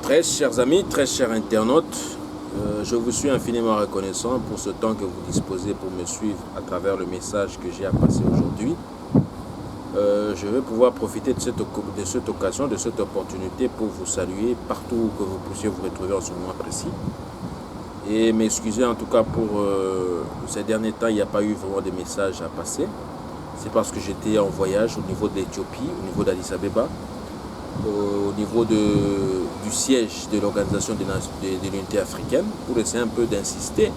Très chers amis, très chers internautes, je vous suis infiniment reconnaissant pour ce temps que vous disposez pour me suivre à travers le message que j'ai à passer aujourd'hui. Je vais pouvoir profiter de cette occasion, de cette opportunité pour vous saluer partout où que vous puissiez vous retrouver en ce moment précis. Et m'excuser en tout cas pour ces derniers temps, il n'y a pas eu vraiment de messages à passer. C'est parce que j'étais en voyage au niveau de l'Éthiopie, au niveau d'Addis Abeba, au niveau du siège de l'Organisation de l'Unité africaine, pour essayer un peu d'insister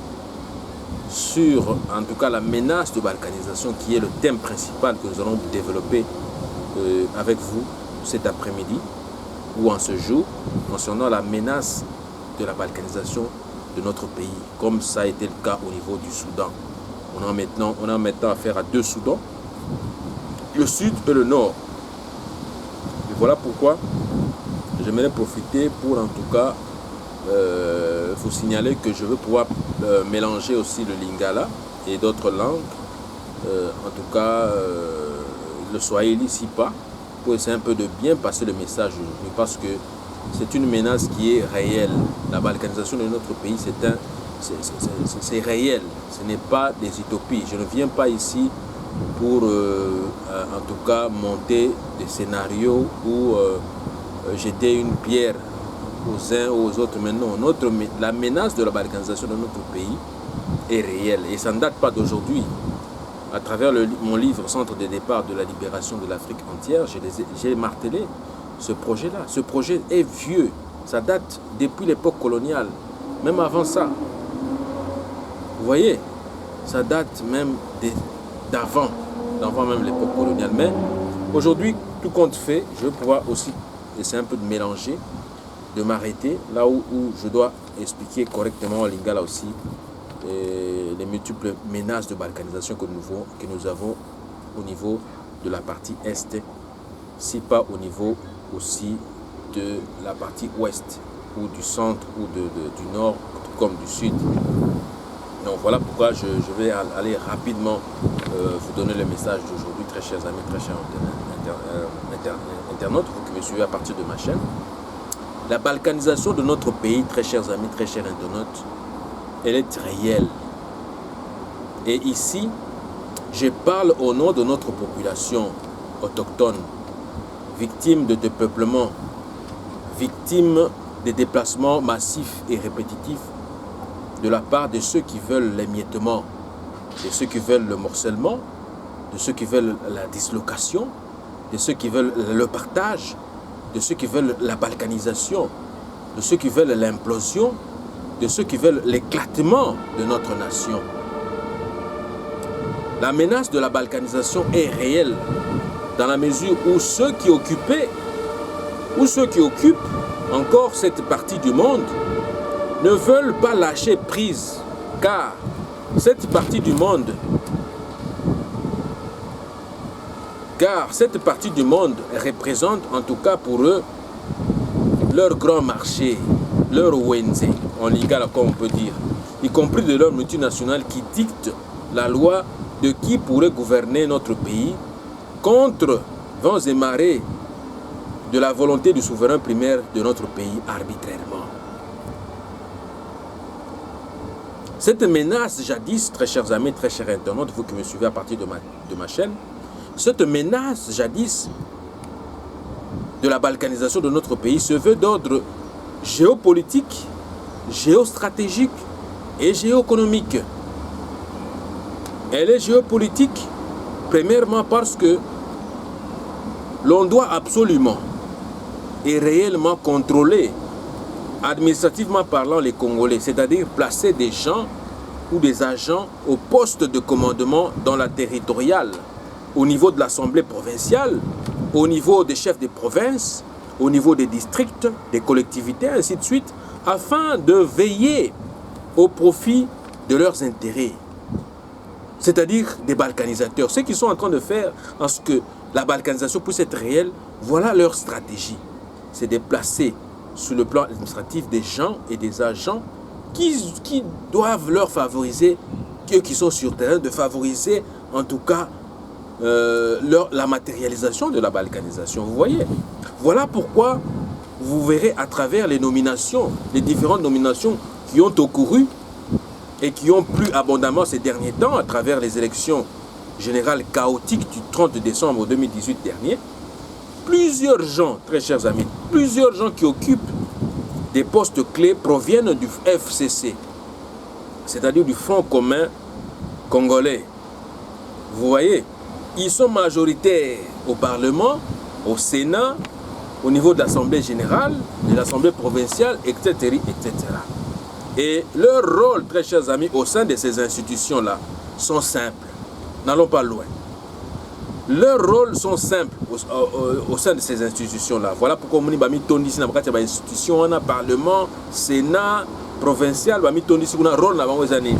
sur, en tout cas, la menace de balkanisation qui est le thème principal que nous allons développer avec vous cet après-midi ou en ce jour, concernant la menace de la balkanisation de notre pays, comme ça a été le cas au niveau du Soudan. On a maintenant affaire à deux Soudans, le sud et le nord. Et voilà pourquoi j'aimerais profiter pour en tout cas vous signaler que je veux pouvoir mélanger aussi le lingala et d'autres langues. En tout cas, le swahili Sipa, pour essayer un peu de bien passer le message aujourd'hui, parce que c'est une menace qui est réelle. La balkanisation de notre pays, c'est réel. Ce n'est pas des utopies. Je ne viens pas ici pour, en tout cas, monter des scénarios ou jeter une pierre aux uns ou aux autres. Mais non, la menace de la balkanisation de notre pays est réelle. Et ça ne date pas d'aujourd'hui. À travers mon livre Centre de départ de la libération de l'Afrique entière, j'ai martelé ce projet-là. Ce projet est vieux. Ça date depuis l'époque coloniale. Même avant ça. Vous voyez, ça date même d'avant même l'époque coloniale. Mais aujourd'hui, tout compte fait, je vais pouvoir aussi essayer un peu de mélanger, de m'arrêter là où je dois expliquer correctement en lingala aussi les multiples menaces de balkanisation que nous avons au niveau de la partie Est, si pas au niveau aussi de la partie Ouest, ou du centre, ou du Nord, comme du Sud. Donc voilà pourquoi je vais aller rapidement vous donner le message d'aujourd'hui, très chers amis, très chers internautes, vous qui me suivez à partir de ma chaîne. La balkanisation de notre pays, très chers amis, très chers internautes, elle est réelle. Et ici, je parle au nom de notre population autochtone, victime de dépeuplement, victime des déplacements massifs et répétitifs de la part de ceux qui veulent l'émiettement, de ceux qui veulent le morcellement, de ceux qui veulent la dislocation, de ceux qui veulent le partage, de ceux qui veulent la balkanisation, de ceux qui veulent l'implosion, de ceux qui veulent l'éclatement de notre nation. La menace de la balkanisation est réelle dans la mesure où ceux qui occupaient ou ceux qui occupent encore cette partie du monde ne veulent pas lâcher prise, car cette partie du monde représente en tout cas pour eux leur grand marché, leur ONZ, en lingala comme on peut dire, y compris de leur multinationale qui dicte la loi de qui pourrait gouverner notre pays contre vents et marées de la volonté du souverain primaire de notre pays arbitrairement. Cette menace jadis, très chers amis, très chers internautes, vous qui me suivez à partir de ma chaîne, cette menace jadis de la balkanisation de notre pays se veut d'ordre géopolitique, géostratégique et géoéconomique. Elle est géopolitique, premièrement parce que l'on doit absolument et réellement contrôler, administrativement parlant, les Congolais, c'est-à-dire placer des gens ou des agents au poste de commandement dans la territoriale, au niveau de l'Assemblée provinciale, au niveau des chefs des provinces, au niveau des districts, des collectivités, ainsi de suite, afin de veiller au profit de leurs intérêts, c'est-à-dire des balkanisateurs. Ceux qui sont en train de faire en ce que la balkanisation puisse être réelle, voilà leur stratégie. C'est de placer sur le plan administratif des gens et des agents qui doivent leur favoriser, eux qui sont sur terrain, de favoriser en tout cas la matérialisation de la balkanisation. Vous voyez, voilà pourquoi vous verrez à travers les nominations, les différentes nominations qui ont couru et qui ont plu abondamment ces derniers temps à travers les élections générales chaotiques du 30 décembre 2018 dernier, plusieurs gens, très chers amis, plusieurs gens qui occupent des postes clés proviennent du FCC, c'est-à-dire du Front commun congolais. Vous voyez, ils sont majoritaires au Parlement, au Sénat, au niveau de l'Assemblée générale, de l'Assemblée provinciale, etc., etc. Et leur rôle, très chers amis, au sein de ces institutions-là, sont simples. N'allons pas loin. Leurs rôles sont simples au sein de ces institutions-là. Voilà pourquoi on a mis ici dans les institutions, on a Parlement, Sénat, provincial, on a mis ici, on a rôle dans les années.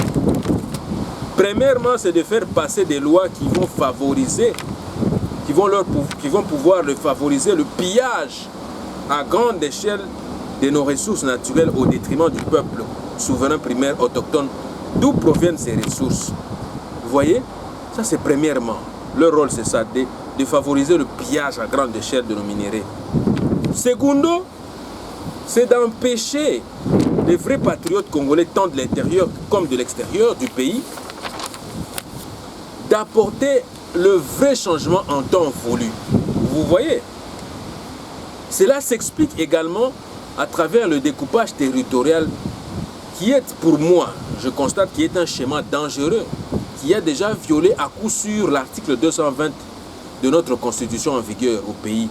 Premièrement, c'est de faire passer des lois qui vont favoriser, qui vont pouvoir favoriser le pillage à grande échelle de nos ressources naturelles au détriment du peuple souverain primaire autochtone. D'où proviennent ces ressources? Vous voyez? Ça, c'est premièrement. Leur rôle, c'est ça, de favoriser le pillage à grande échelle de nos minéraux. Secondo, c'est d'empêcher les vrais patriotes congolais, tant de l'intérieur comme de l'extérieur du pays, d'apporter le vrai changement en temps voulu. Vous voyez? Cela s'explique également à travers le découpage territorial qui est, pour moi, je constate, qui est un schéma dangereux, qui a déjà violé à coup sûr l'article 220 de notre constitution en vigueur au pays,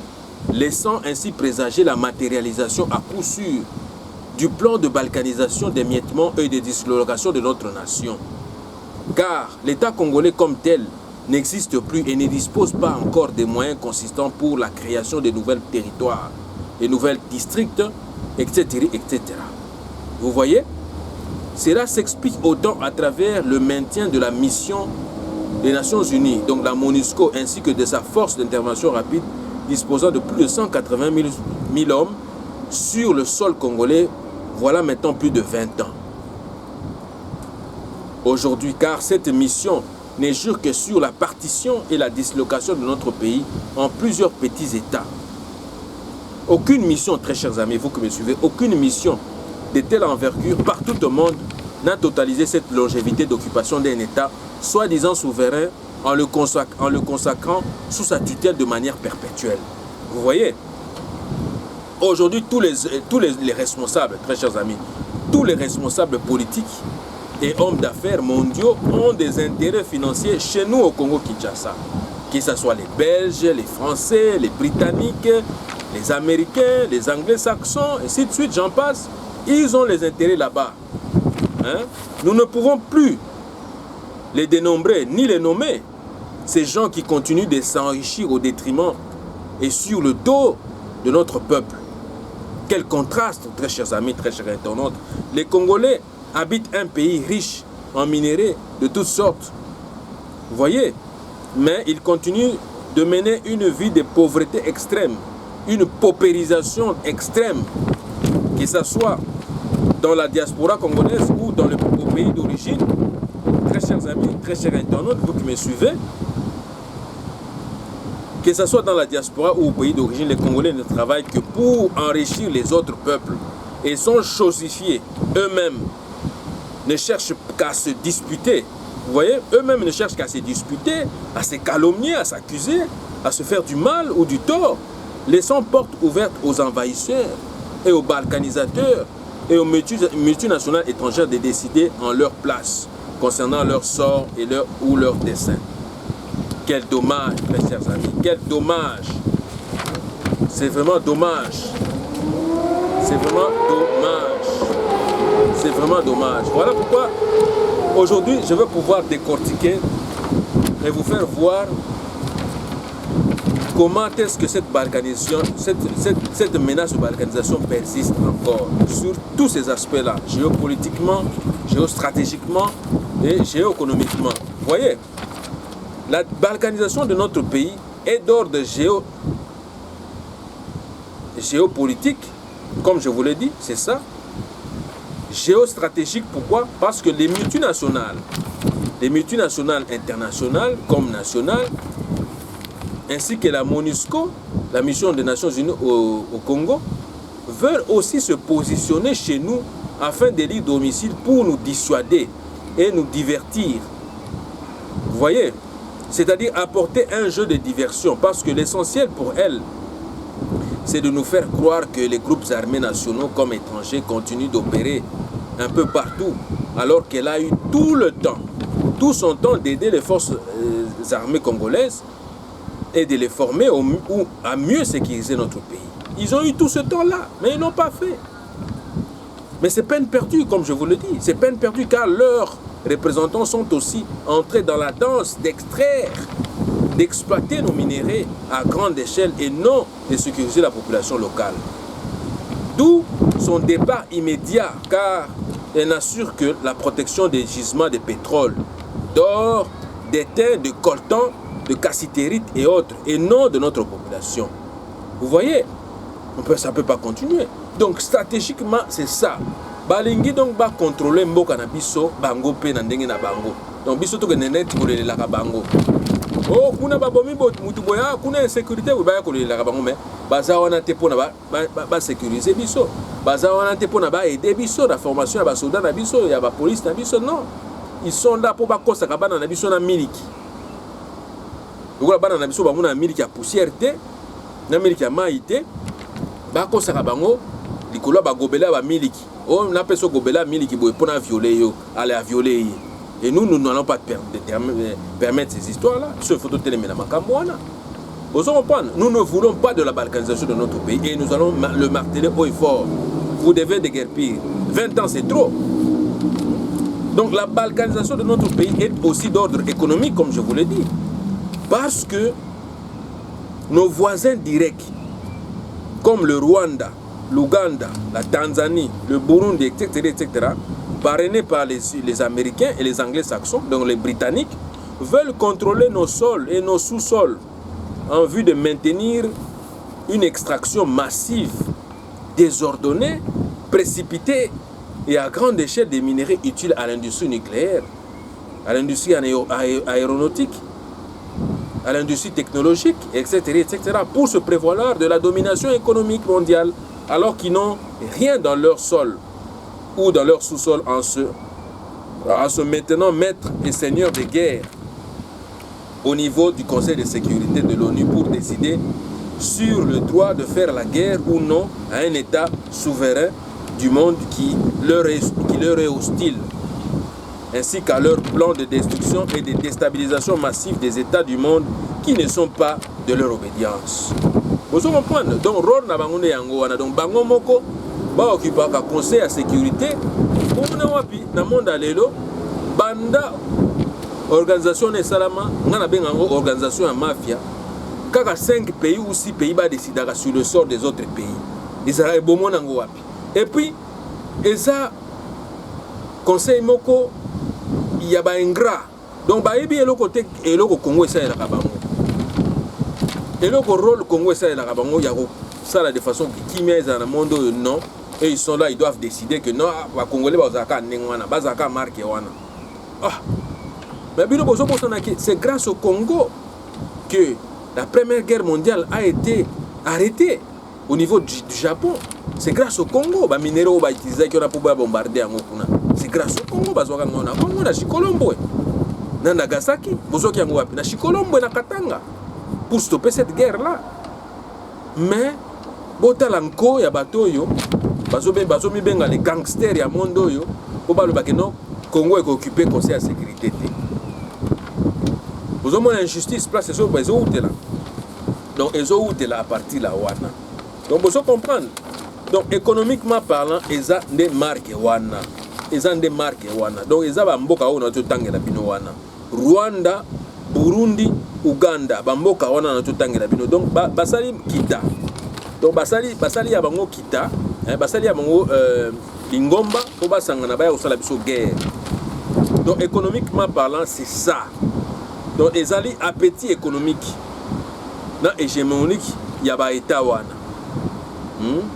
laissant ainsi présager la matérialisation à coup sûr du plan de balkanisation, d'émiettement et de dislocation de notre nation. Car l'État congolais comme tel n'existe plus et ne dispose pas encore des moyens consistants pour la création de nouveaux territoires, de nouvelles districts, etc., etc. Vous voyez? Cela s'explique autant à travers le maintien de la mission des Nations Unies, donc la MONUSCO, ainsi que de sa force d'intervention rapide, disposant de plus de 180 000 hommes sur le sol congolais, voilà maintenant plus de 20 ans. Aujourd'hui, car cette mission n'est jure que sur la partition et la dislocation de notre pays en plusieurs petits États. Aucune mission, très chers amis, vous que me suivez, aucune mission de telle envergure partout au monde n'a totalisé cette longévité d'occupation d'un État, soi-disant souverain, en le consacrant sous sa tutelle de manière perpétuelle. Vous voyez? Aujourd'hui, tous les responsables, très chers amis, tous les responsables politiques et hommes d'affaires mondiaux ont des intérêts financiers chez nous au Congo-Kinshasa. Que ce soit les Belges, les Français, les Britanniques, les Américains, les Anglo-Saxons, et ainsi de suite, j'en passe. Ils ont les intérêts là-bas. Hein? Nous ne pouvons plus les dénombrer ni les nommer. Ces gens qui continuent de s'enrichir au détriment et sur le dos de notre peuple. Quel contraste, très chers amis, très chers internautes. Les Congolais habitent un pays riche en minéraux de toutes sortes. Vous voyez? Mais ils continuent de mener une vie de pauvreté extrême, une paupérisation extrême, que ce soit dans la diaspora congolaise ou dans au pays d'origine. Très chers amis, très chers internautes, vous qui me suivez, que ce soit dans la diaspora ou au pays d'origine, les Congolais ne travaillent que pour enrichir les autres peuples et sont chosifiés. Eux-mêmes ne cherchent qu'à se disputer. Vous voyez, eux-mêmes ne cherchent qu'à se disputer, à se calomnier, à s'accuser, à se faire du mal ou du tort, laissant porte ouverte aux envahisseurs et aux balkanisateurs et aux multinationales étrangères de décider en leur place concernant leur sort et leur dessein. Quel dommage, mes chers amis, quel dommage. C'est vraiment dommage. C'est vraiment dommage. C'est vraiment dommage. Voilà pourquoi aujourd'hui je vais pouvoir décortiquer et vous faire voir comment est-ce que cette balkanisation, cette menace de balkanisation persiste encore sur tous ces aspects-là, géopolitiquement, géostratégiquement et géoéconomiquement. Vous voyez, la balkanisation de notre pays est d'ordre géopolitique, comme je vous l'ai dit, c'est ça. Géostratégique, pourquoi? Parce que les multinationales internationales comme nationales, ainsi que la MONUSCO, la mission des Nations Unies au Congo, veulent aussi se positionner chez nous afin d'élire domicile pour nous dissuader et nous divertir. Vous voyez? C'est-à-dire apporter un jeu de diversion, parce que l'essentiel pour elles, c'est de nous faire croire que les groupes armés nationaux comme étrangers continuent d'opérer un peu partout, alors qu'elle a eu tout le temps, tout son temps d'aider les forces armées congolaises et de les former à mieux sécuriser notre pays. Ils ont eu tout ce temps-là, mais ils n'ont pas fait. Mais c'est peine perdue, comme je vous le dis. C'est peine perdue car leurs représentants sont aussi entrés dans la danse d'extraire, d'exploiter nos minéraux à grande échelle et non de sécuriser la population locale. D'où son départ immédiat, car elle n'assure que la protection des gisements de pétrole d'or, d'étain, de coltan, de cassitérite et autres, et non de notre population. Vous voyez, ça ne peut pas continuer. Donc stratégiquement, c'est ça. Balingi donc va contrôler mboka na biso bango pe na ndenge na bango. Donc biso to kenene tikolela ka bango. Oh kuna babomi mutu boya kuna insécurité ba kolela ka bango mais baza wana te pona ba sécuriser biso. Baza wana te pona ba aider biso la formation ya ba soldats na biso ya ba police na biso non. Ils sont là pour ba kosa ka bana na biso na miliki. Lokola bana na biso ba mona miliki ya poussière te na miliki ya mai te ba kosa ka bango likolo ba gobela ba miliki. Oh, on appelle ça Gobela Mili pour violer, aller à violer. Et nous n'allons pas permettre ces histoires-là. Ce photo téléména Makamouana. Vous comprenez? Nous ne voulons pas de la balkanisation de notre pays et nous allons le marteler haut et fort. Vous devez déguerpir. 20 ans, c'est trop. Donc la balkanisation de notre pays est aussi d'ordre économique, comme je vous l'ai dit. Parce que nos voisins directs, comme le Rwanda, l'Ouganda, la Tanzanie, le Burundi, etc., parrainés par les Américains et les Anglo-Saxons, donc les Britanniques, veulent contrôler nos sols et nos sous-sols en vue de maintenir une extraction massive, désordonnée, précipitée et à grande échelle des minéraux utiles à l'industrie nucléaire, à l'industrie aéronautique, à l'industrie technologique, etc., pour se prévaloir de la domination économique mondiale, alors qu'ils n'ont rien dans leur sol ou dans leur sous-sol en se maintenant maître et seigneur de guerre au niveau du Conseil de sécurité de l'ONU pour décider sur le droit de faire la guerre ou non à un État souverain du monde qui leur est hostile, ainsi qu'à leur plan de destruction et de déstabilisation massive des États du monde qui ne sont pas de leur obédience. Vous comprenez? Donc, rôle na bango yango wana donc bango moko ba occuper ka conseil à sécurité pour na wapi na monde alelo banda organisation ne salama ngana benga ngo organisation ya mafia kaka 5 pays ou 6 pays ba décider sur le sort des autres pays. Israël bomo nango wapi. Et puis eza conseil moko ya ba ingrat. Donc ba yebi eloko te eloko Congo esa la bango. Et le rôle Congo et la Rabango, il y a ça de façon qui met dans le monde non. Et ils sont là, ils doivent décider que non, les Congolais vont marquer. Mais c'est grâce au Congo que la Première Guerre mondiale a été arrêtée au niveau du Japon. C'est grâce au Congo, les minéraux qui ont utilisé pour bombarder. C'est grâce au Congo, Congo na Chikolombo, na Nagasaki, na Chikolombo na Katanga. Pour stopper cette guerre-là. Mais, botalanko ya batoyo, bazomi benga les gangsters ya mondo yo, pour balo bakeno Congo est occupé conseil à sécurité. Vous avez l'injustice place sur les autres là. Donc les autres là à partir là wana. Donc vous comprendre. Donc économiquement parlant, eza des marques wana. Eza des marques wana. Donc eza ba mboka ona to tangela bino wana. Rwanda, Burundi, Ouganda, bamboka wana na totangela bino. Donc basali kita. Donc basali ya bango kita, basali ya bango lingomba po basangana baya osala biso guerre. Donc économiquement parlant, c'est ça. Donc ezali appétit économique na hégémonique ya ba état wana.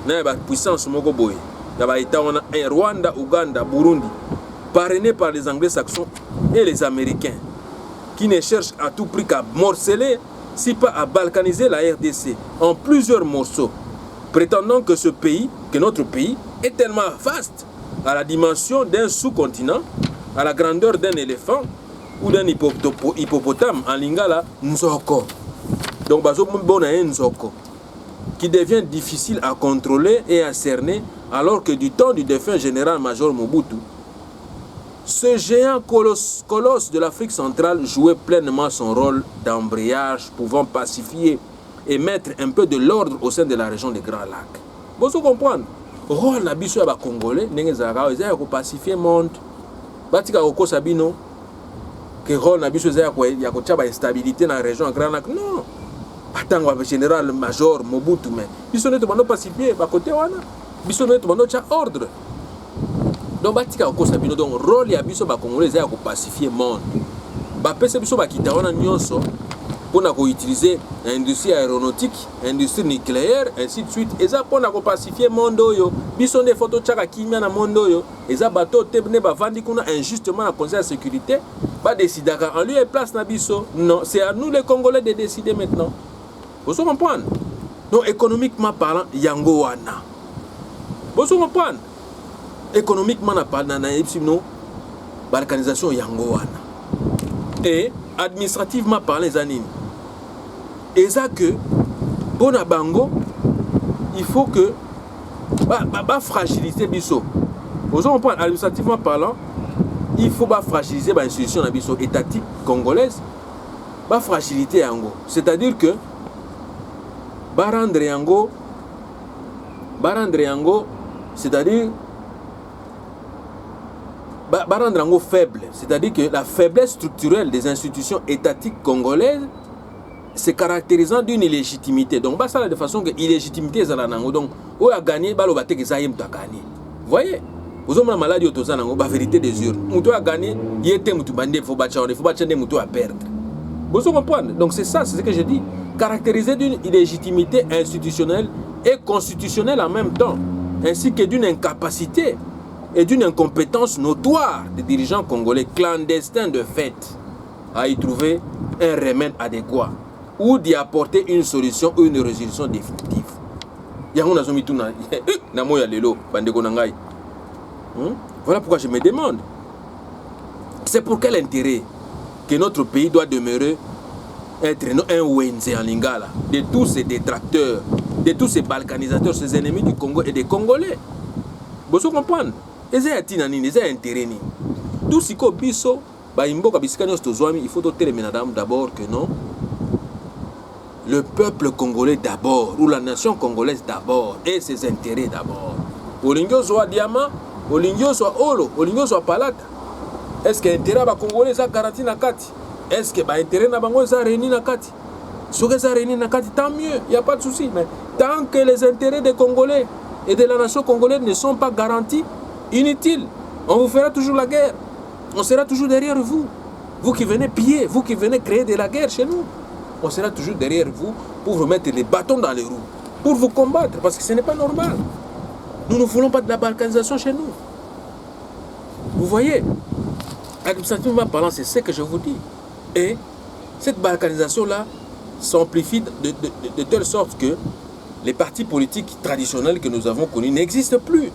Na ba puissance moko boye. Ya ba état wana Rwanda, Ouganda, Burundi, parrainé par les Anglo-Saxons et les Américains, qui ne cherche à tout prix qu'à morceler, si pas à balkaniser la RDC en plusieurs morceaux, prétendant que ce pays, que notre pays, est tellement vaste, à la dimension d'un sous-continent, à la grandeur d'un éléphant ou d'un hippopotame en lingala, Nzoko. Donc, Nzoko, qui devient difficile à contrôler et à cerner, alors que du temps du défunt général-major Mobutu, ce géant colosse de l'Afrique centrale jouait pleinement son rôle d'embrayage, pouvant pacifier et mettre un peu de l'ordre au sein de la région des Grands Lacs. Vous comprenez? Rôle na biso ya Congolais, n'engezaka eza ko pacifier monde. Batika ko sabino que rôle na biso eza ya ko tshaba instabilité na région des Grands Lacs. Non. Atango le général major Mobutu mais biso ne to bando pacifier ba côté wana. Biso ne to bando tcha ordre. Donc batika ko sabino donc rôle ya biso ba Congolais eza ko pacifier monde. bapesa biso bakita wana nyonso mpona koutiliser industrie aéronautique, industrie nucléaire, ainsi de suite. Eza mpona kopacifier monde oyo biso nde foto tiaka kimia na monde oyo eza bato te nde bavandi kuna injustement na conseil de sécurité badecidaka en lieu et place na biso. Non, c'est à nous les Congolais de décider maintenant. Vous comprenez? Donc économiquement parlant, yango wana. Vous comprenez? Économiquement parlant, na epsino balkanisation yango wana. Et administrativement parlant, les années. Et ça que, bon à Bango, il faut que fragiliser biso. Vous comprenez? Administrativement parlant, il faut fragiliser l'institution étatique congolaise, fragilité yango. C'est-à-dire que rendre yango, c'est-à-dire rendre yango faible. C'est-à-dire que la faiblesse structurelle des institutions étatiques congolaises se caractérisant d'une illégitimité. Donc, ça de façon que illégitimité est nango. Donc, où a gagné, balo bate que ça y est gagné. Vous voyez? Vous avez la maladie autour nango, la vérité des urnes. Moutou a gagné, il était moutou bandé, faut battre moutou à perdre. Vous comprenez? Donc, c'est ça, c'est ce que je dis. Caractérisé d'une illégitimité institutionnelle et constitutionnelle en même temps, ainsi que d'une incapacité et d'une incompétence notoire des dirigeants congolais clandestins de fait à y trouver un remède adéquat ou d'y apporter une solution ou une résolution définitive. Voilà pourquoi je me demande, c'est pour quel intérêt que notre pays doit demeurer être un Wenze en Lingala de tous ces détracteurs, de tous ces balkanisateurs, ces ennemis du Congo et des Congolais. Vous comprenez? Et c'est un intérêt. Tout ce que biso, il faut noter d'abord que non, le peuple congolais d'abord, ou la nation congolaise d'abord, et ses intérêts d'abord. Olingyo soit diamant, olingyo soit olo, olingyo soit palata. Est-ce que l'intérêt des Congolais est garanti na kati? Est-ce que l'intérêt des Congolais est réuni na kati? Si c'est réuni na kati, tant mieux, il n'y a pas de souci. Mais tant que les intérêts des Congolais et de la nation congolaise ne sont pas garantis, inutile. On vous fera toujours la guerre. On sera toujours derrière vous. Vous qui venez piller, vous qui venez créer de la guerre chez nous. On sera toujours derrière vous pour vous mettre les bâtons dans les roues, pour vous combattre, parce que ce n'est pas normal. Nous ne voulons pas de la balkanisation chez nous. Vous voyez, administrativement parlant, c'est ce que je vous dis. Et cette balkanisation-là s'amplifie de telle sorte que les partis politiques traditionnels que nous avons connus n'existent plus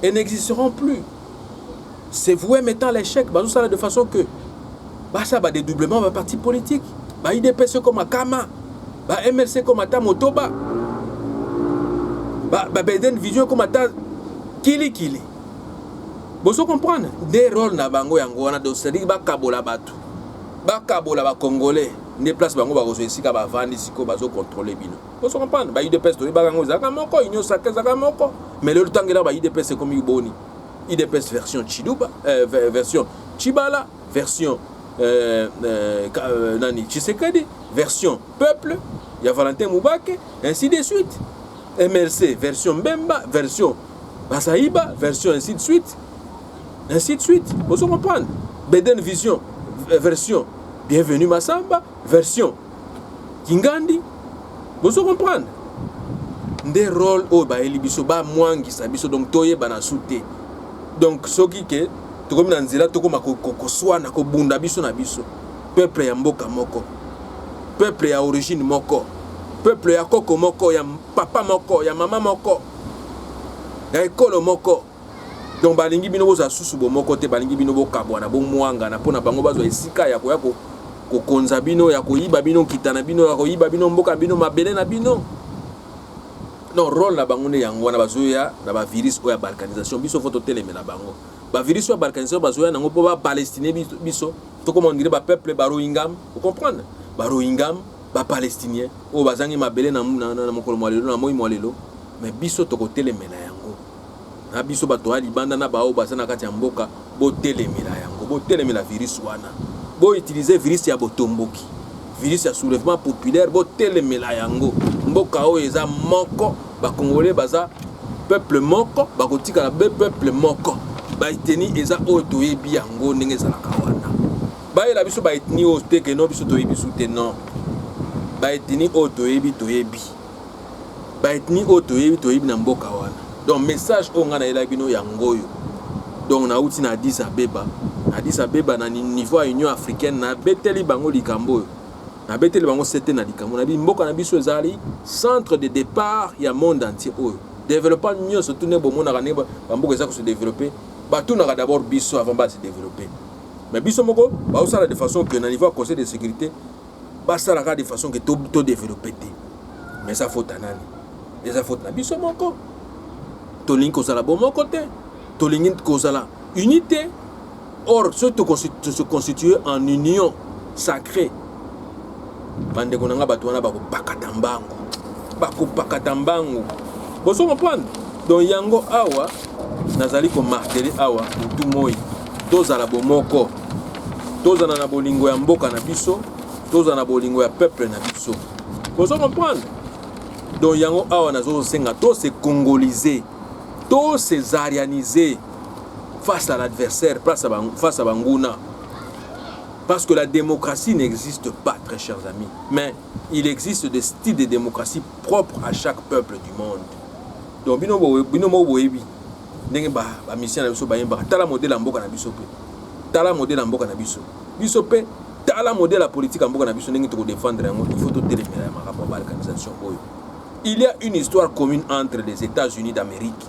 et n'existeront plus. C'est vous mettant l'échec de façon que ça va dédoublement de partis politiques. IDPS comme à Kama, MLC comme à Tamotoba, Beden Vision comme à Kili. Vous comprenez? Des rôles na bango yango wana do c'est-à-dire kabola batu. Kabola ba congolais, des places bango ba kozo esika ba vandi siko bazo contrôler bino. Vous comprenez? IDPS to ba bango zaka moko, union saka zaka moko. Mais le tangela ba IDPS comme Iboni. IDPS version Chiduba, version Chibala, version Nani Tshisekedi, version Peuple, il y a Valentin Moubake, ainsi de suite. MLC, version Mbemba, version Basaïba, version ainsi de suite. Ainsi de suite. Vous comprenez? Beden Vision, version Bienvenue Massamba, version Kingandi. Vous comprenez? Des rôles au Baeli Biso, Ba Mwangi Sabiso, donc Toye Banasouté. Donc, ce qui est, tout comme dans Nzela, tout comme Kokoswana, Kobunda Biso na Biso. Peuple ya Mboka Moko. Peuple ya origine Moko. Peuple ya Koko Moko, ya Papa Moko, ya Mama Moko. Ya Ekolo Moko. Donc, balingi bino boza susu bo moko te balingi bino bo kabwana bo mwanga na pona bango bazo esika ya ko konza bino ya ko yiba bino kitana bino ya ko yiba bino mboka bino mabele na bino. Non, rôle na bango ne yango na bazoya na ba virus o ya balkanisation biso foto teleme na bango. Ba virus o ya balkanisation bazoya nango po ba palestinien biso to comme on dirait ba peuple ba Rohingam, vous comprenez? Ba Rohingam, ba palestinien o bazangi mabele na mokolo mwalelo na moi mwalelo, mais biso to ko teleme na yango. Na biso bato ali banda na bao basana kati ya mboka bo telemela yango, bo telemela virus wana. Bo utiliser virus ya botomboki. Virus ya soulèvement populaire bo telemela yango. Mboka o eza moko ba congolais baza peuple moko ba kotika la peuple moko. Ba iteni eza o toyebi yango ndenge za la kawana. bayela biso baethnie oyo te ke no biso toyebi biso te non baethnie oyo toyebi baethnie oyo toyebi na mboka wana. Donc message oyo nga nayelaki bino yango oyo. Donc nauti na Addis Abeba na niveau ya Union africaine na beteli bango likambo oyo. Na beteli bango sete na likambo na bi mboka na biso ezali centre de départ ya monde entier oyo. Développement mieux surtout ne bomona ka ne bamboka eza ko se développer. Batunaka d'abord biso avant de se développer. Mais biso moko ba osala de façon que na niveau conseil de sécurité ba sala de façon que to développer. Mais ça faut tanani. Ça faut na biso moko. To link ko sala bon moko te. To link ko sala unité. Or se constituer en union sacrée. Bande ko nanga batu wana ba ko pakatambango. Ba ko pakatambango. Vous comprenez? Donc yango awa nazali ko marteler awa tout moi. Tozala bomoko. Tozana na bolingo ya mboka na biso, tozana na bolingo ya peuple na biso. Vous comprenez? Donc yango awa nazo senga to se congoliser, to se zarianiser face à l'adversaire, face à Banguna. Parce que la démocratie n'existe pas, très chers amis. Mais il existe des styles de démocratie propres à chaque peuple du monde. Donc binomo boyebi ndenge ba mission na biso ba yemba tala modèle mboka na biso pe. Tala modèle mboka na biso. Biso pe tala modèle politique mboka na biso ndenge to défendre yango, il faut to télémérer ma rapport balkanisation oyo. Il y a une histoire commune entre les États-Unis d'Amérique,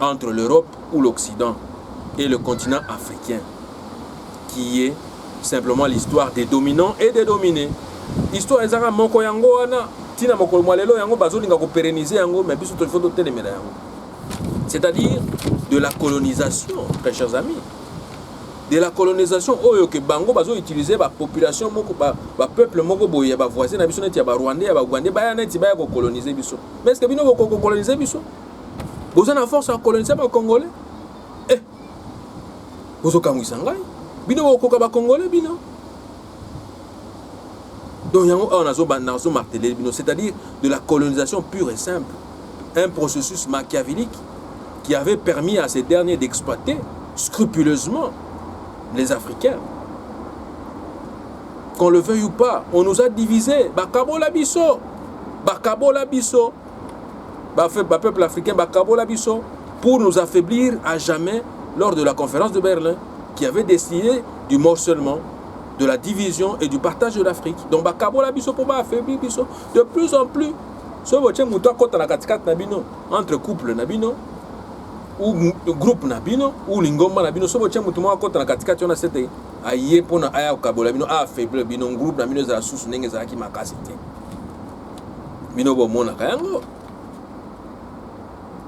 entre l'Europe ou l'Occident et le continent africain, qui est simplement l'histoire des dominants et des dominés. Histoire ezaka moko yango wana tina moko mwalelo yango bazolinga ko pérenniser yango mais biso to faut to télémérer yango. C'est-à-dire de la colonisation, très chers amis. De la colonisation, oyo que bango bazo utiliser ba population moko ba peuple moko boye ba voisin na biso neti ya ba Rwandais ya ba Ougandais ba neti ba ko coloniser biso. Mais est-ce que bino ko coloniser biso? Vous avez la force à coloniser ba Congolais? Eh. Vous okangwisa ngai? Bino ko ba Congolais bino? Donc yango on a martelé bino, c'est-à-dire de la colonisation pure et simple. Un processus machiavélique qui avait permis à ces derniers d'exploiter scrupuleusement les Africains. Qu'on le veuille ou pas, on nous a divisés. Bakabo la biso. Bakabo la biso. Peuple africain, Bakabo la biso. Pour nous affaiblir à jamais lors de la conférence de Berlin, qui avait décidé du morcellement, de la division et du partage de l'Afrique. Donc Bakabo la biso pour affaiblir biso. De plus en plus, entre couples nabino ou groupe nabino ou lingomba nabino so boche mutu moko kota na katikati ona sete aye pona aya okabola bino affaiblir bino groupe nabino za susu ndenge za ki makasi te bino bo mona kayango.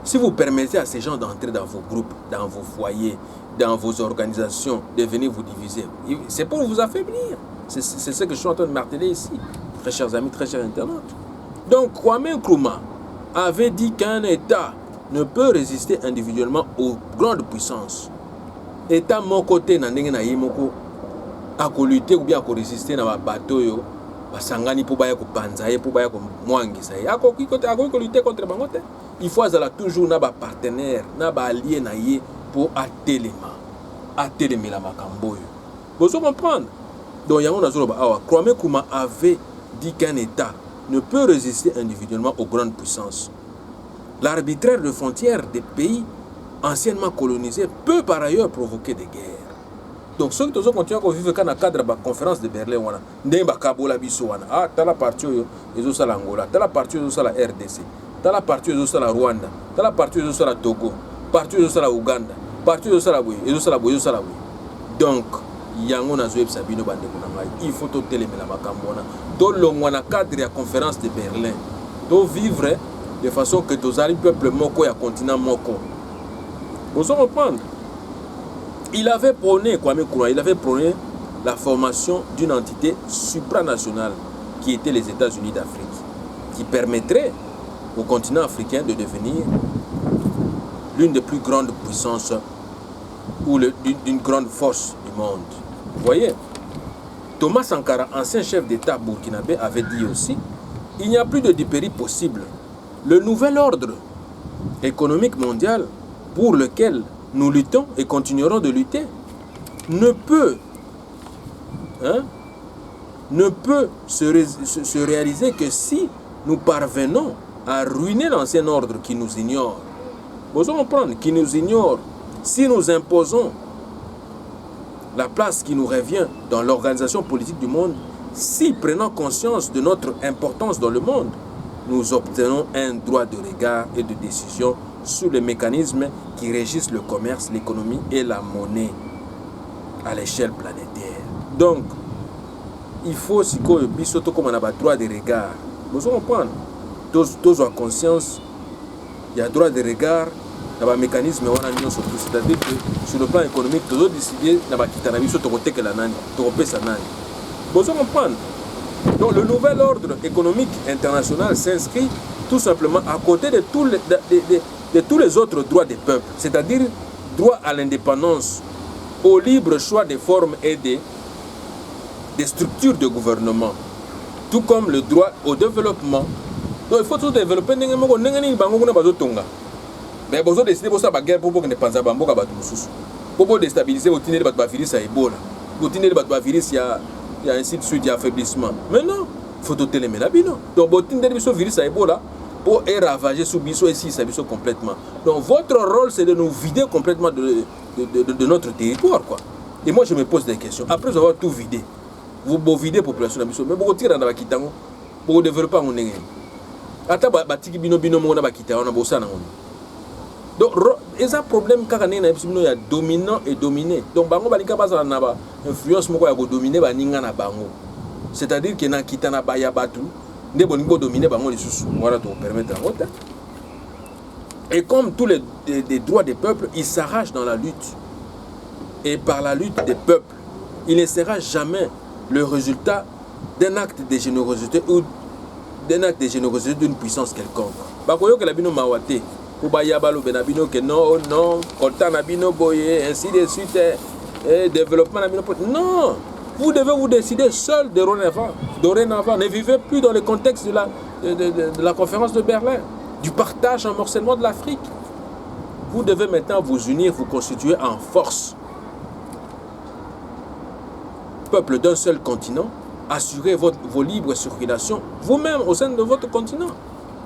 Si vous permettez à ces gens d'entrer dans vos groupes, dans vos foyers, dans vos organisations, de venir vous diviser, c'est pour vous affaiblir. C'est ce que je suis en train de marteler ici, très chers amis, très chers internautes. Donc Kwame Nkrumah avait dit qu'un État ne peut résister individuellement aux grandes puissances. État mon côté na ndenge na yimoko a ko lutter ou bien a ko résister na ba bateau yo basangani pour baya ko panzaye pour baya ko mwangisa ya ko ko lutter contre bangote. Il faut azala toujours na ba partenaire na ba allié na ye pour atelema la makambo yo. Vous comprendre? Donc yango na zoloba awa Kwame Nkrumah avait dit qu'un État ne peut résister individuellement aux grandes puissances. L'arbitraire de frontières des pays anciennement colonisés peut par ailleurs provoquer des guerres. Donc ceux qui continuent à vivre dans le cadre de la conférence de Berlin, ah, t'as la partie de l'Angola, t'as la partie de la RDC, t'as la partie de la Rwanda, t'as la partie de la Togo, partie de la Ouganda, partie de la Boye, donc yango na zoeb sabino bande kunanga il faut to télémela makambona to longwana cadre de la conférence de Berlin to vivre de façon que tous les peuples moko ya continent moko. Vous comprenez? Il avait prôné Kwame Nkrumah, il avait prôné la formation d'une entité supranationale qui était les États-Unis d'Afrique, qui permettrait au continent africain de devenir l'une des plus grandes puissances ou d'une grande force du monde. Vous voyez, Thomas Sankara, ancien chef d'État burkinabé, avait dit aussi: il n'y a plus de dipérie possible. Le nouvel ordre économique mondial pour lequel nous luttons et continuerons de lutter ne peut hein, ne peut se réaliser que si nous parvenons à ruiner l'ancien ordre qui nous ignore. Vous comprenez, qui nous ignore. Si nous imposons la place qui nous revient dans l'organisation politique du monde, si prenant conscience de notre importance dans le monde, nous obtenons un droit de regard et de décision sur les mécanismes qui régissent le commerce, l'économie et la monnaie à l'échelle planétaire. Donc, il faut aussi que Bissoto comme on a droit de regard. Vous comprenez? Tous ont conscience, il y a droit de regard, il y a un mécanisme, c'est-à-dire que sur le plan économique, tous ont décidé de quitter la Bissoto côté que la nani, de sa nani. Vous comprenez? Donc, le nouvel ordre économique international s'inscrit tout simplement à côté de tous les autres droits des peuples, c'est-à-dire droit à l'indépendance, au libre choix des formes et des structures de gouvernement, tout comme le droit au développement. Donc il faut tout développer. Mais vous décidez de faire la guerre pour que ne pense pas pour déstabiliser votre virus à Ebola, votre virus, il y a ainsi de suite, il y a affaiblissement. Mais non, il faut tout éliminer la bino. Donc votre virus à Ebola pour ravager sous biso et si ça biso complètement. Donc votre rôle c'est de nous vider complètement de notre territoire, quoi. Et moi je me pose des questions. Après avoir tout vidé, vous videz la population, mais vous retirez dans la Kitango, vous développez en Néné. Ata batiki bino mona bakita on a bossa na on. Donc il y a un problème car il y a dominant et dominé. Donc bango balika baza na ba influence moko ya ko dominer ba ninga na bango. C'est-à-dire que na kitana ba ya batu nde boningo dominer bango lisusu ngora to permettre en route. Et comme tous les droits des peuples, ils s'arrachent dans la lutte. Et par la lutte des peuples, il ne sera jamais le résultat d'un acte de générosité ou d'un acte de générosité d'une puissance quelconque. Bakoyo que la bino mawate, pour bayabalo benabino que non, content nabino boye, ainsi de suite, développement nabino. Non, vous devez vous décider seul dorénavant. Ne vivez plus dans le contexte de la conférence de Berlin, du partage en morcellement de l'Afrique. Vous devez maintenant vous unir, vous constituer en force. Peuple d'un seul continent, assurez vos libres circulations vous-même au sein de votre continent.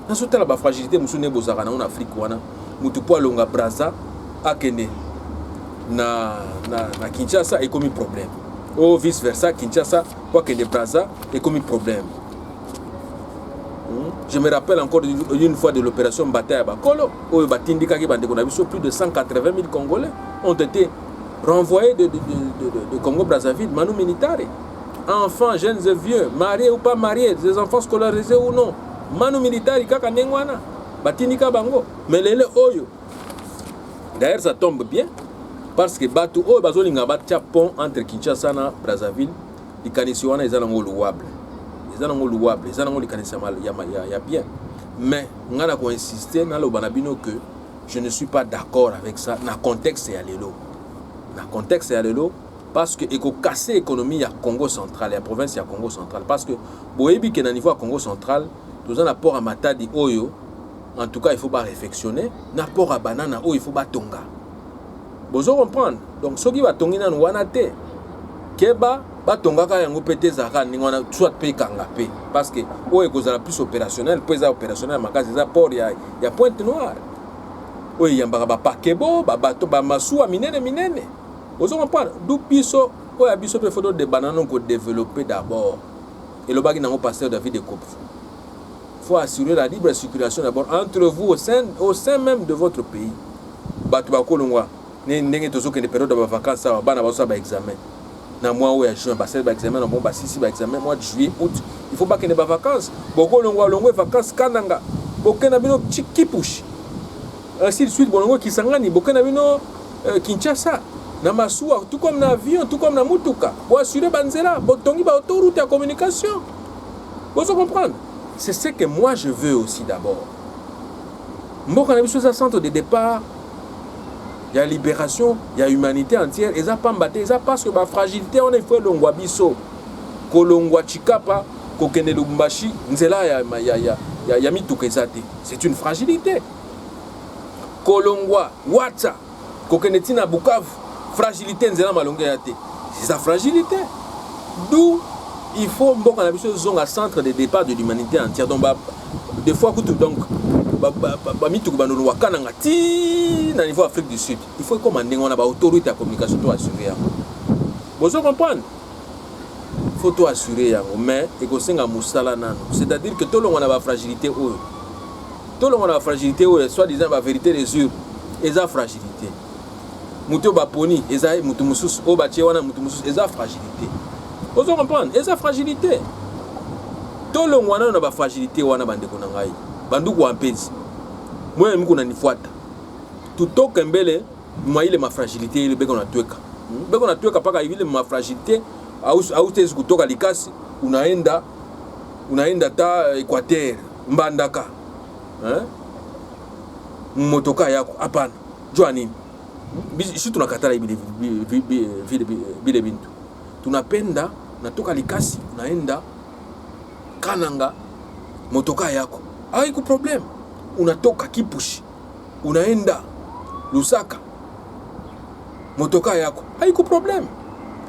Dans ce cas, la fragilité, nous sommes en Afrique, nous sommes longa Brazza, à Kenya, na Kinshasa, et comme problème. Ou vice versa, Kinshasa, quoi que de Brazza, et comme problème. Je me rappelle encore une fois de l'opération Bataille à Bakolo, où plus de 180 000 Congolais ont été renvoyés de Congo-Brazzaville, Manu Militare. Enfants, jeunes et vieux, mariés ou pas mariés, des enfants scolarisés ou non. Manu Militare, kaka nengwana, batinika bango. Mais les oyo. D'ailleurs, ça tombe bien, parce que Batu oyo bazolinga batia pont entre Kinshasa et Brazzaville, les canisiwana, ils ont louable. Ils ont louable, ils ont il y a bien. Mais, on a insisté dans le banabino que je ne suis pas d'accord avec ça. Dans le contexte, c'est Alelo. Dans le contexte, c'est Alelo. Parce que il faut casser l'économie à Congo central, la province à Congo central. Parce que, boyebi que dans niveau à Congo central, nous avons un apport à Matadi Oyo. En tout cas, il faut pas réflexionner. Un apport à Banana Oyo, il faut pas tonga. Vous comprenez? Donc, ce qui va tonga dans Wanate, Keba, ba tonga ka yango pété zara, ni wana soit pay kanga pay. Parce que Oyo est plus opérationnel, plus opérationnel, magasin des apports, il y a Pointe Noire. Oyo yambara ba pakebo, ba bato ba masu a minene. Vous comprenez? D'où biso, oyo biso pe photo de bananes qu'on développer d'abord. Et le bagi n'a pas passé David de Coupe. Il faut assurer la libre circulation d'abord entre vous au sein même de votre pays. Batu bakolongwa, n'engé tozo que des périodes de vacances, ça va na ba examen. Na mois où juin, ba c'est ba examen, na bon ba sisi ba examen, mois de juillet, août. Il faut pas qu'il y ait des vacances. Bokolongwa longwe vacances kananga. Bokena bino chikipush. Ainsi de suite, bolongo kisangani, bokena bino Kinshasa. Na masuwa, tout comme dans l'avion, tout comme dans Mutuka. Pour assurer Banzela, botongi ba autoroute de communication. Vous comprenez? C'est ce que moi je veux aussi d'abord. Moi, quand on a vu sur ce centre de départ, il y a libération, il y a humanité entière. Et ça pas mbatté, ça parce que la fragilité, on est fait longwa biso, kolongwa chikapa, kokene lumbashi, nzela ya mituka ezate. C'est une fragilité. Kolongwa, Watsa, kokene tina Bukavu, fragilité nzela malonga yate. C'est sa fragilité. D'où il faut mboka na biso zonga centre de départ de l'humanité entière. Donc des fois donc mituku bandolo wakana ngati na niveau Afrique du Sud. Il faut commander on a ba autorité à communication to assurer yango. Vous comprenez? Il faut tout assurer yango mais ekosenga musala nano. C'est-à-dire que tout le monde a ba fragilité oyo. Tout le monde a ba fragilité oyo, soit disant ba vérité des yeux, eza fragilité. Muto ba poni, eza mutu mususu, o ba tie wana mutu mususu, eza fragilité. Vous comprenez? Eza fragilité. Tout le monde a ba fragilité wana bandeko na ngai. Banduku wampezi. Mwe mko nanifuata. Tutoke mbele mwa ile mafragilité ile beko na tweka. Beko na tweka paka ile mafragilité au tezi kutoka likasi unaenda ta Equateur mbandaka. Motoka yako hapana. Jua nini? Sisi tunakatala vile bintu. Tunapenda natoka likasi unaenda Kananga motoka yako. Haiku problem. Unatoka Kipushi unaenda Lusaka motoka yako. Haiku problem.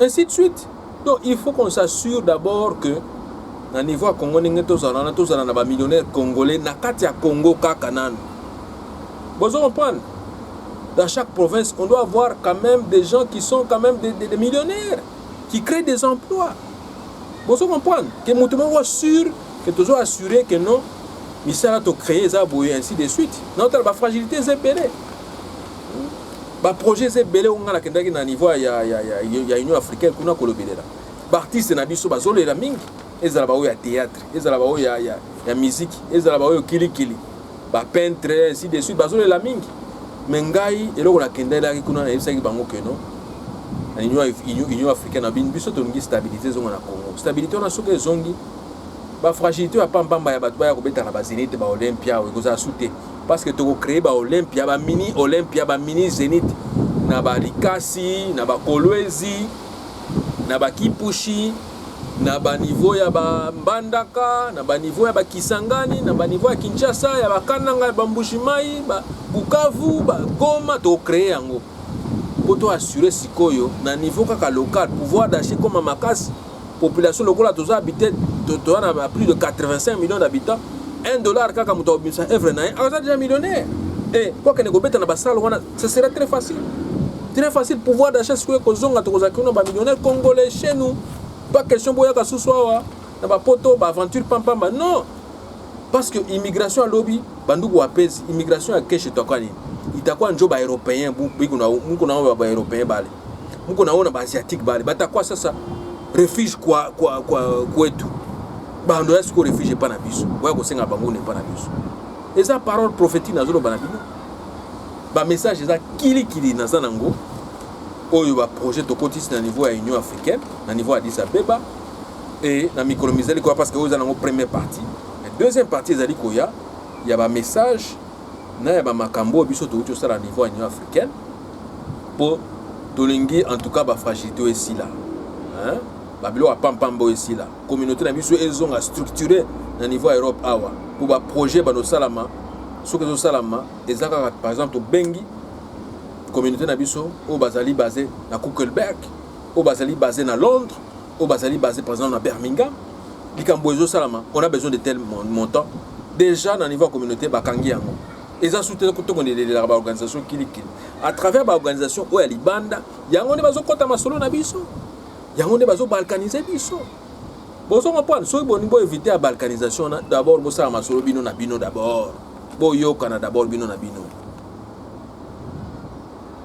Ainsi de suite. Donc il faut qu'on s'assure d'abord que na niveau Congo ninge tozana na ba millionnaires congolais na kati ya Congo kaka nanu. Vous comprenez? Dans chaque province, on doit avoir quand même des gens qui sont quand même des millionnaires, qui créent des emplois. Vous comprenez? Que nous sommes sûrs, que nous sommes assurés que non, mais ça a créé ça, ainsi de suite. Notre fragilité est belée. Le projet est belé, on a un niveau, il y a Union africaine, on a colobé là. Les artistes, ils ont la mingi, ils ont la théâtre, ils ont la musique, ils ont la kili. Les peintres, ainsi de suite, ils ont la mingi. Mais ngai eloko na kenda la kuna na yebisaki bango que non Union africaine a bien biso tongi stabilité zonga na Congo. Stabilité on a soke zongi ba fragilité ya pambamba ya bato ya kobeta na ba Zénith ba Olympia o koza souté parce que to créer ba Olympia ba mini Zénith na ba Likasi na ba Kolwezi na ba Kipushi na ba niveau ya ba Mbandaka na ba niveau ya ba Kisangani na ba niveau ya Kinshasa ya ba Kananga ya ba Mbushimai ba Bukavu ba Goma to créer yango pour to assurer sikoyo na niveau kaka local pouvoir d'achat comme makasi population locale toza habité to na plus de 85 millions d'habitants $1 kaka muto obisa evre na a déjà millionnaire et quoi que ne gobeta na basalo wana ce serait très facile pouvoir d'achat sikoyo kozonga to kozakuna ba millionnaire congolais chez nous. Pas question boya ka suswa na ba poto ba aventure pampamba non parce que immigration à lobby banduku wapezi immigration à keshe tokani itakuwa njo ba européen buku na muko na ba européen bale muko naona ba asiatique bale batakuwa sasa refuge kwa kwetu bando yasko refuge pa na biso boya ko senga bango ne pa na biso eza parole prophétique na zolo bana bino ba message eza kili na zanango oyo ba projet to kotis na niveau ya Union africaine na niveau ya Addis Abeba et na micromiseli quoi parce que vous avez une première partie la deuxième partie ezali koya ya ba message na ya ba makambo biso to uto sala niveau ya Union africaine pour tolingi en tout cas ba fragilité ici là hein ba bilo a pampambo ici là communauté na biso ezonga structuré na niveau ya Europe awa pour ba projet ba no salama ce que zo salama ezaka par exemple au Bengi communauté na biso au bazali basé na Kuckelberg au bazali basé na Londres au bazali basé par exemple na Birmingham likambozo salama on a besoin de tel montant déjà dans niveau communauté bakangi yango eza soutenir ko to la organisation kili à travers ba organisation o ya libanda yango ne bazokota masolo na biso yango ne bazo balkaniser biso bozo comprendre so boni bo éviter la balkanisation d'abord bo sala masolo bino na bino d'abord bo yokana d'abord bino na bino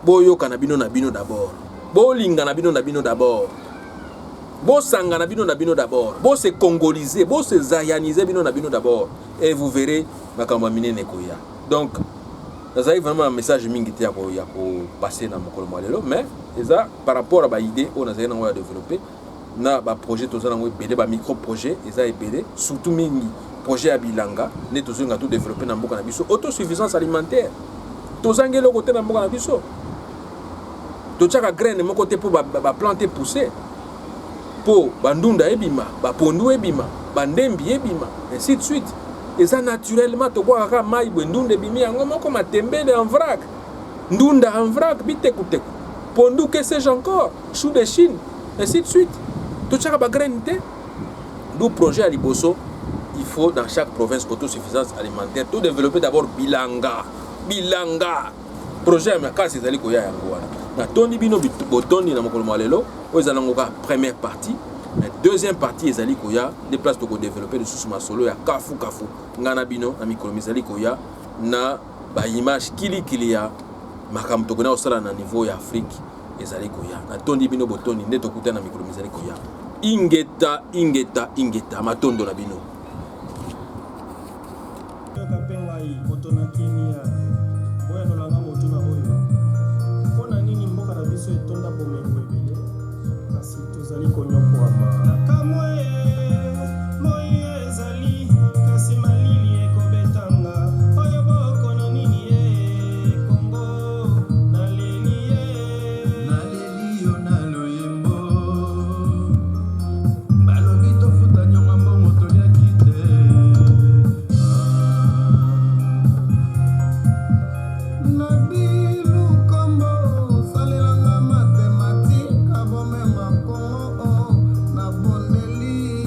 boyoka na bino d'abord bolinga na bino d'abord bosanga na bino d'abord bo se congoliser bo se zayaniser bino d'abord et vous verrez makambo minene koya donc ça a vraiment un message mingi te ya ko passer na mokolo mwalelo mais eza par rapport à ba idée on a zayana ngo ya développer na ba projet tozana ngo ebele ba micro projet eza ebele surtout mingi projet ya bilanga ne tozonga tout développer na mboka na biso autosuffisance alimentaire tozangelo côté na mboka na biso tochaka graine mon côté pour planter pousser pour bandunda ebima ba pondu ebima bandembi ebima ainsi de suite et ça naturellement to boka ka mai bwendunda ebimi yango moko matembele en vrac ndunda en vrac bite kuteku pondu que sais-je encore chou de Chine ainsi de suite Tout ça ba graine té. D'où projet à Liboso, il faut dans chaque province autosuffisance alimentaire tout développer d'abord bilanga. Projet mais quand c'est ali ko ya yango wana. Na tondi bino botondi na mokolo malelo, ozalangoka première partie. Mais deuxième partie ezali koya des places pour développer de sous masolo ya kafu ngana bino na mikolo mizali koya na ba image kili ya makambo tokona osala na niveau ya Afrique ezali koya na tondi bino botondi nde tokuta na mikolo mizali koya ingeta matondo na bino kapengai botona kimia boya no langa motuna boyo pona nini mboka na biso etonda bomengo ebele kasi tozali konyokwama nakamwe moye ezali kasi malili ekobetanga oyo bokono nini Kongo naleli yo na loyembo balobi tofuta nyonga mbongo toliaki te nabilu kombo salelanga matematika bomenga Kongo na bondeli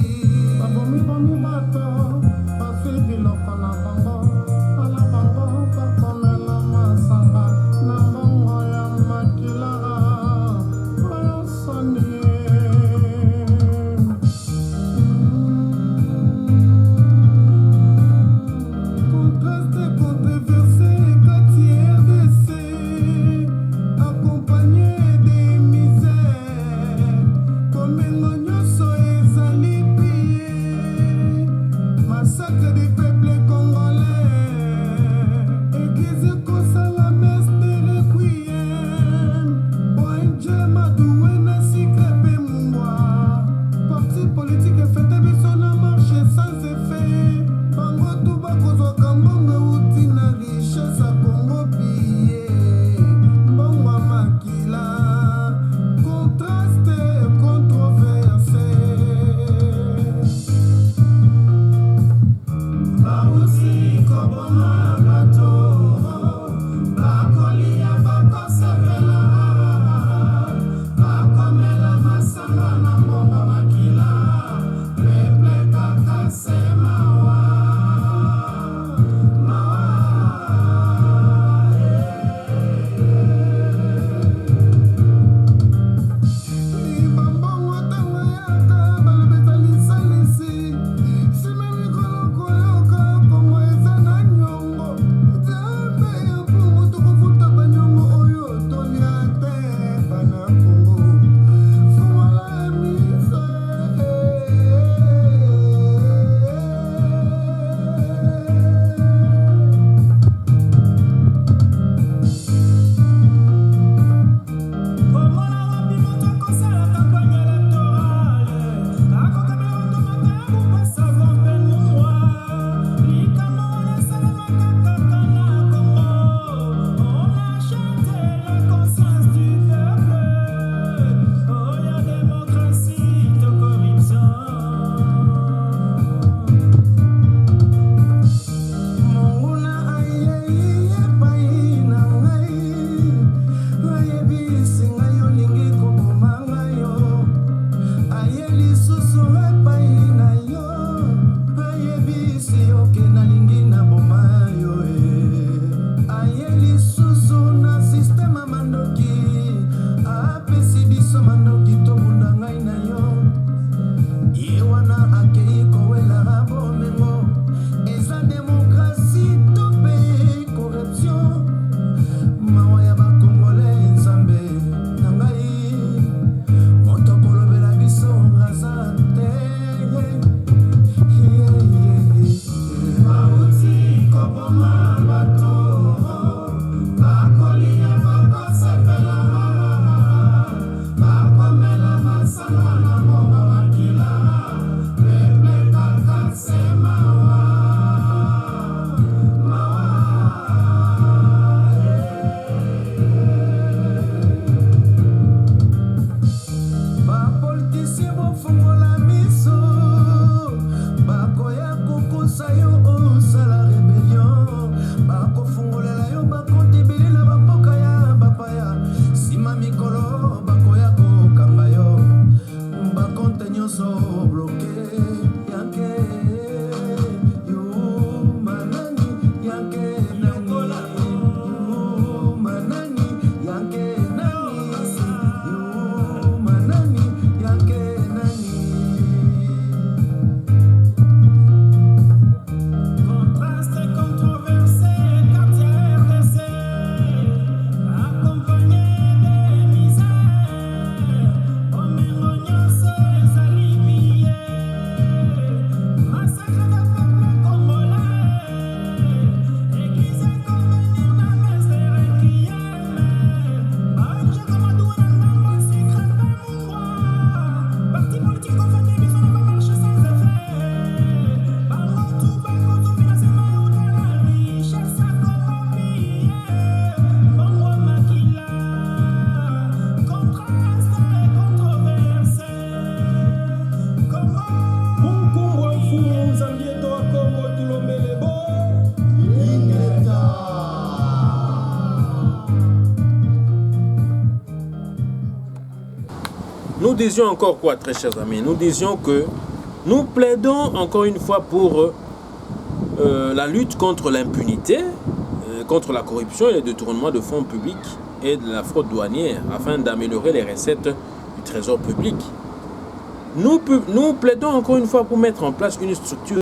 disions encore quoi, très chers amis? Nous disions que nous plaidons encore une fois pour la lutte contre l'impunité, contre la corruption et le détournement de fonds publics et de la fraude douanière afin d'améliorer les recettes du trésor public. Nous plaidons encore une fois pour mettre en place une structure